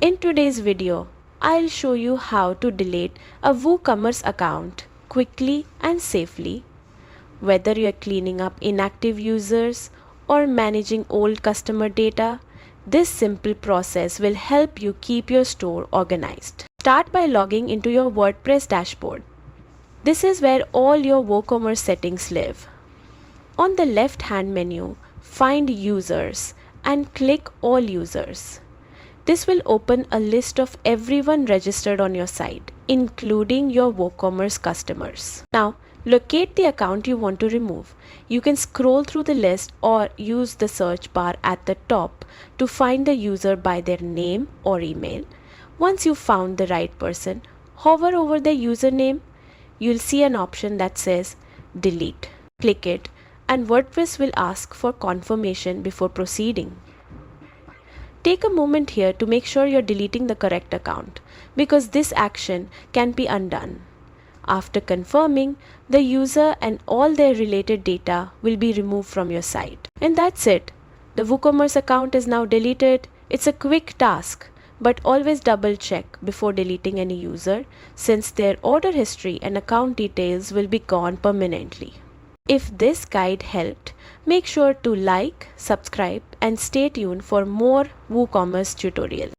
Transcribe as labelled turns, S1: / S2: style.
S1: In today's video, I'll show you how to delete a WooCommerce account quickly and safely. Whether you're cleaning up inactive users or managing old customer data, this simple process will help you keep your store organized. Start by logging into your WordPress dashboard. This is where all your WooCommerce settings live. On the left-hand menu, find Users and click All Users. This will open a list of everyone registered on your site, including your WooCommerce customers. Now, locate the account you want to remove. You can scroll through the list or use the search bar at the top to find the user by their name or email. Once you've found the right person, hover over their username. You'll see an option that says Delete. Click it, and WordPress will ask for confirmation before proceeding. Take a moment here to make sure you're deleting the correct account, because this action can be undone. After confirming, the user and all their related data will be removed from your site. And that's it. The WooCommerce account is now deleted. It's a quick task, but always double check before deleting any user, since their order history and account details will be gone permanently. If this guide helped, make sure to like, subscribe, and stay tuned for more WooCommerce tutorials.